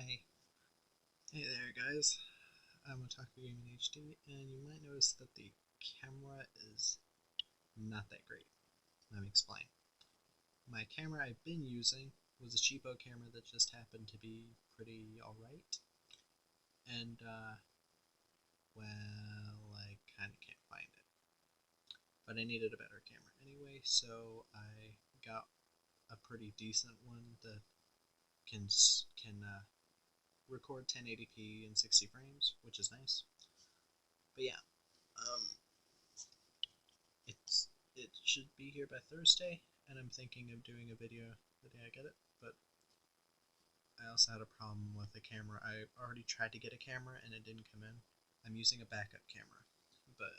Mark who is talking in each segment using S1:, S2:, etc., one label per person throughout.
S1: Hi. Hey there, guys. I'm Otaku Gaming HD, and you might notice that the camera is not that great. Let me explain. My camera I've been using was a cheapo camera that just happened to be pretty alright, and, well, I kinda can't find it. But I needed a better camera anyway, so I got a pretty decent one that can record 1080p in 60 frames, which is nice. But yeah, um, it should be here by Thursday, and I'm thinking of doing a video the day I get it. But I also had a problem with the camera. I already tried to get a camera and it didn't come in. I'm using a backup camera, but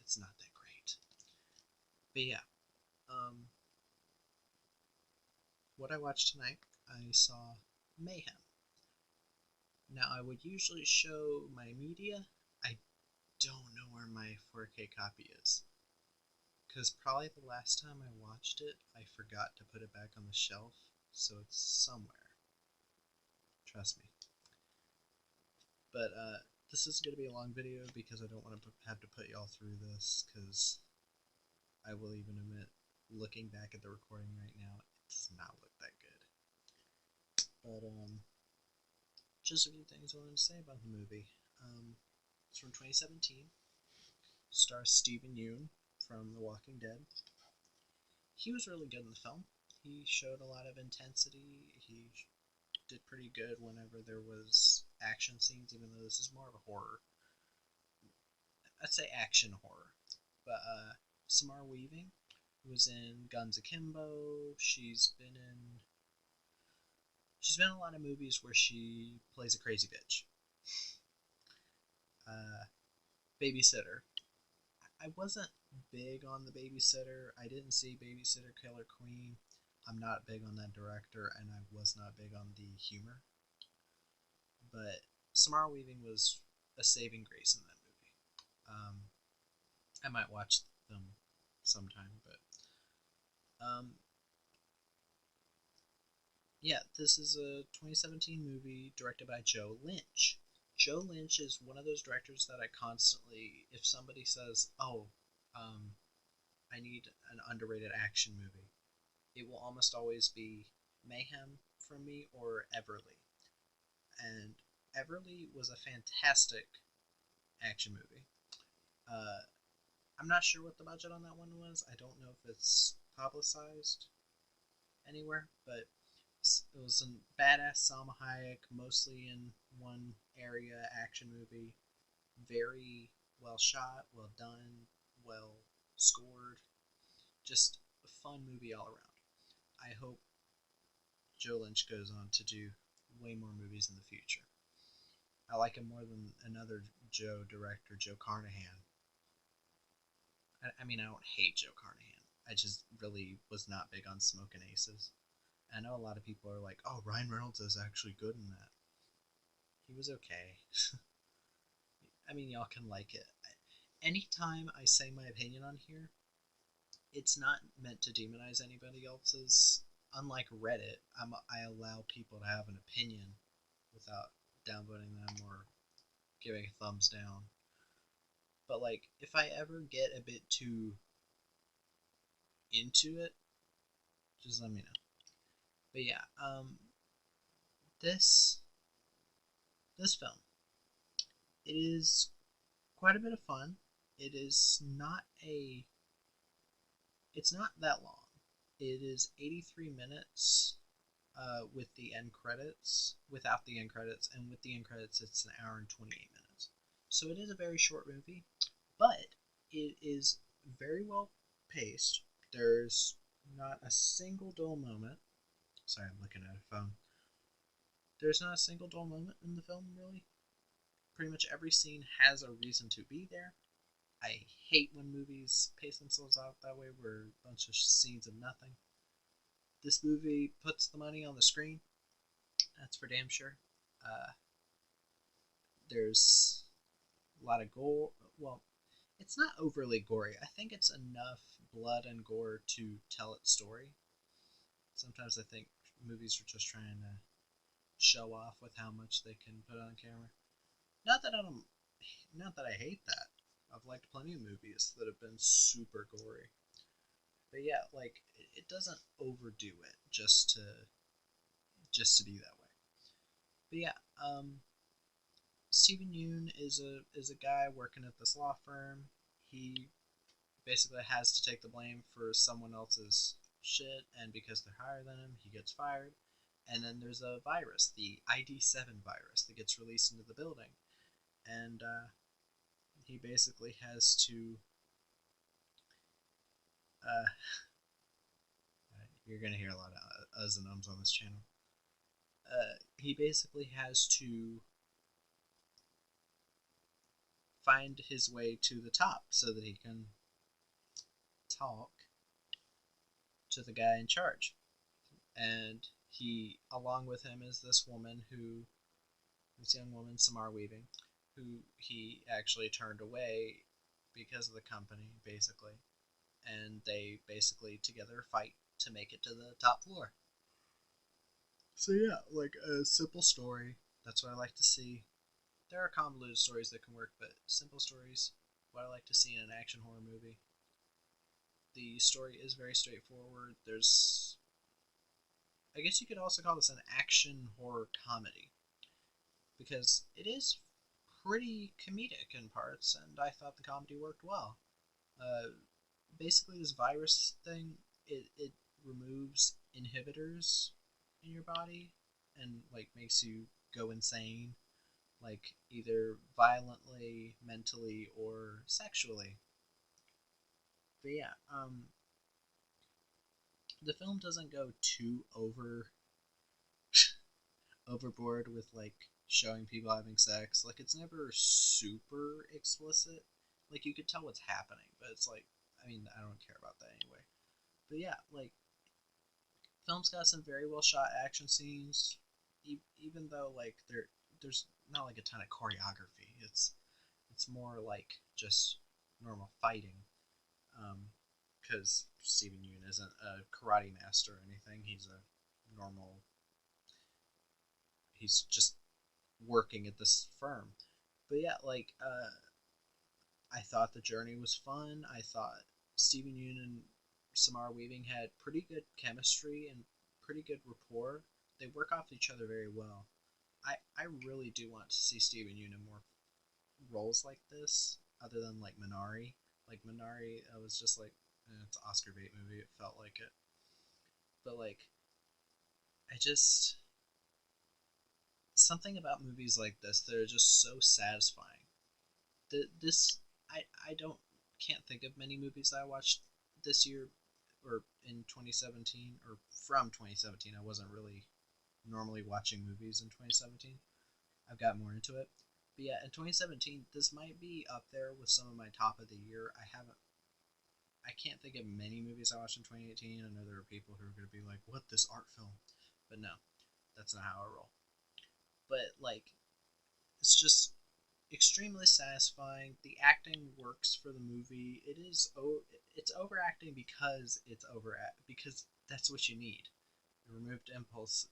S1: it's not that great. But yeah, um, what I watched tonight, I saw Mayhem. Now I would usually show my media. I don't know where my 4K copy is. Because probably the last time I watched it, I forgot to put it back on the shelf, so it's somewhere. Trust me. But this is going to be a long video because I don't want to have to put y'all through this, because I will even admit, looking back at the recording right now, it does not look that good. But just a few things I wanted to say about the movie. It's from 2017. Stars Steven Yeun from The Walking Dead. He was really good in the film. He showed a lot of intensity. He did pretty good whenever there was action scenes, even though this is more of a horror. I'd say action horror. But Samara Weaving was in Guns Akimbo. She's been in a lot of movies where she plays a crazy bitch. Babysitter. I wasn't big on the Babysitter. I didn't see Babysitter Killer Queen. I'm not big on that director, and I was not big on the humor. But Samara Weaving was a saving grace in that movie. I might watch them sometime, but yeah, this is a 2017 movie directed by Joe Lynch. Joe Lynch is one of those directors that I constantly, if somebody says, "Oh, I need an underrated action movie," it will almost always be Mayhem from me or Everly. And Everly was a fantastic action movie. Uh, I'm not sure what the budget on that one was. I don't know if it's publicized anywhere, but it was a badass Salma Hayek, mostly in one area action movie. Very well shot, well done, well scored. Just a fun movie all around. I hope Joe Lynch goes on to do way more movies in the future. I like him more than another Joe director, Joe Carnahan. I mean, I don't hate Joe Carnahan. I just really was not big on Smoking Aces. I know a lot of people are like, "Oh, Ryan Reynolds is actually good in that." He was okay. I mean, y'all can like it. Anytime I say my opinion on here, it's not meant to demonize anybody else's. Unlike Reddit, I allow people to have an opinion without downvoting them or giving a thumbs down. But like, if I ever get a bit too into it, just let me know. But yeah, this this film, it is quite a bit of fun. It is not a it's not that long. It is 83 minutes with the end credits, without the end credits, and with the end credits, it's an hour and 28 minutes. So it is a very short movie, but it is very well paced. There's not a single dull moment. Sorry, I'm looking at a phone. There's not a single dull moment in the film, really. Pretty much every scene has a reason to be there. I hate when movies pace themselves out that way, where a bunch of scenes of nothing. This movie puts the money on the screen. That's for damn sure. Uh, there's a lot of gore. Well, it's not overly gory. I think it's enough blood and gore to tell its story. Sometimes I think movies are just trying to show off with how much they can put on camera. Not that I don't, not that I hate that. I've liked plenty of movies that have been super gory. But yeah, like it doesn't overdo it just to be that way. But yeah, Stephen Yoon is a guy working at this law firm. He basically has to take the blame for someone else's shit, and because they're higher than him, he gets fired. And then there's a virus, the ID7 virus, that gets released into the building, and he basically has to. Uh, you're gonna hear a lot of uhs and ums on this channel. He basically has to find his way to the top so that he can talk to the guy in charge. And he, along with him, is this young woman, Samar Weaving, who he actually turned away because of the company, basically. And they basically together fight to make it to the top floor. So yeah, like a simple story. That's what I like to see. There are convoluted stories that can work, but simple stories, what I like to see in an action horror movie. The story is very straightforward. I guess you could also call this an action horror comedy, because it is pretty comedic in parts, and I thought the comedy worked well. Uh, Basically, this virus thing, it removes inhibitors in your body and like makes you go insane, like either violently, mentally, or sexually. But yeah, the film doesn't go too overboard with like showing people having sex. Like it's never super explicit. Like you could tell what's happening, but it's like, I mean, I don't care about that anyway. But yeah, like film's got some very well shot action scenes, even though like there's not like a ton of choreography. It's more like just normal fighting. Because Steven Yeun isn't a karate master or anything. He's a normal. He's just working at this firm. But yeah, like I thought the journey was fun. I thought Steven Yeun and Samara Weaving had pretty good chemistry and pretty good rapport. They work off each other very well. I really do want to see Steven Yeun in more roles like this, other than like Minari. Like Minari, I was just like, it's an Oscar bait movie. It felt like it, but like, I just something about movies like this that are just so satisfying. This I don't can't think of many movies that I watched this year or in 2017 or from 2017. I wasn't really normally watching movies in 2017. I've got more into it. But yeah, in 2017, this might be up there with some of my top of the year. I can't think of many movies I watched in 2018. I know there are people who are going to be like, what, this art film? But no, that's not how I roll. But like, it's just extremely satisfying. The acting works for the movie. It's overacting because that's what you need. It removed impulse.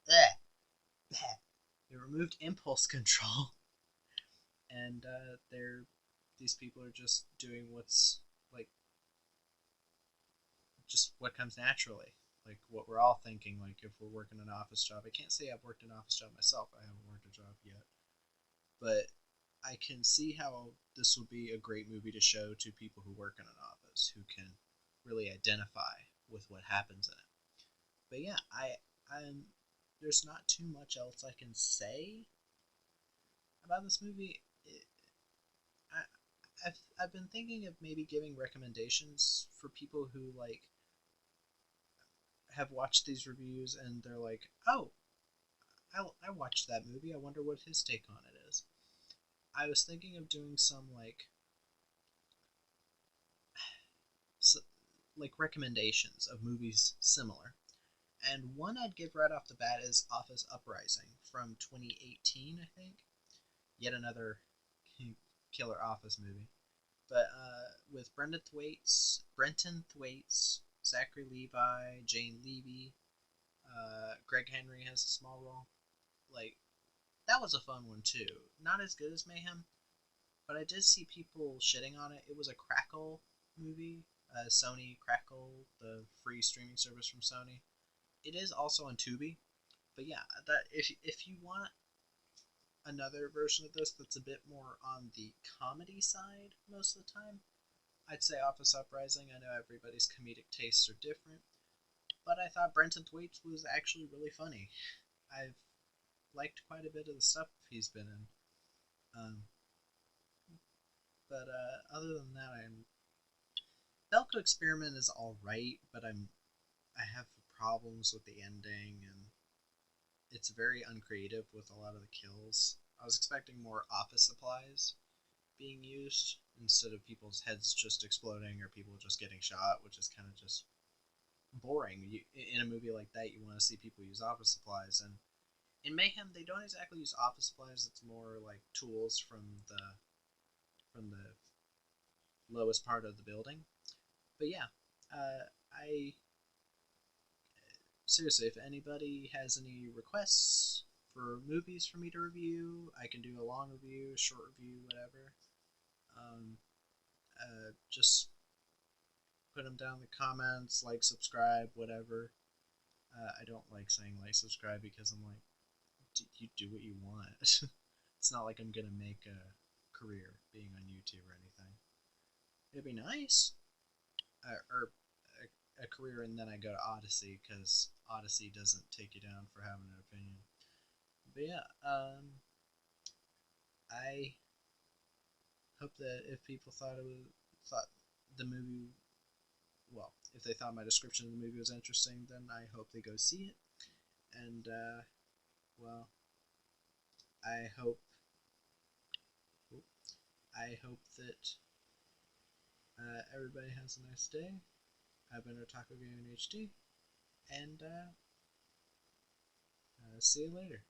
S1: Bleh, bleh. It removed impulse control, and these people are just doing what's like just what comes naturally, like what we're all thinking. Like if we're working an office job, I can't say I've worked an office job myself. I haven't worked a job yet, but I can see how this would be a great movie to show to people who work in an office who can really identify with what happens in it. But yeah, I'm there's not too much else I can say about this movie. I've been thinking of maybe giving recommendations for people who like have watched these reviews and they're like, oh, I watched that movie. I wonder what his take on it is. I was thinking of doing some like recommendations of movies similar. And one I'd give right off the bat is Office Uprising from 2018, I think. Yet another killer Office movie. But with Brenton Thwaites, Zachary Levi, Jane Levy, Greg Henry has a small role. Like, that was a fun one too. Not as good as Mayhem, but I did see people shitting on it. It was a Crackle movie, Sony Crackle, the free streaming service from Sony. It is also on Tubi, but yeah, that if you want another version of this that's a bit more on the comedy side most of the time, I'd say Office Uprising. I know everybody's comedic tastes are different, but I thought Brenton Thwaites was actually really funny. I've liked quite a bit of the stuff he's been in. Um, but other than that, I'm Belko Experiment is all right, but I have problems with the ending, and it's very uncreative with a lot of the kills. I was expecting more office supplies being used instead of people's heads just exploding or people just getting shot, which is kind of just boring. In a movie like that, you want to see people use office supplies, and in Mayhem, they don't exactly use office supplies. It's more like tools from the lowest part of the building. But yeah, I seriously, if anybody has any requests for movies for me to review, I can do a long review, a short review, whatever. Um, just put them down in the comments, like, subscribe, whatever. I don't like saying like, subscribe because I'm like, you do what you want. It's not like I'm gonna make a career being on YouTube or anything. It'd be nice, or a career, and then I go to Odyssey because Odyssey doesn't take you down for having an opinion. But yeah, I hope that if people thought the movie, well, if they thought my description of the movie was interesting, then I hope they go see it. And well, I hope I hope that everybody has a nice day. I've been Otaku Gaming HD, and see you later.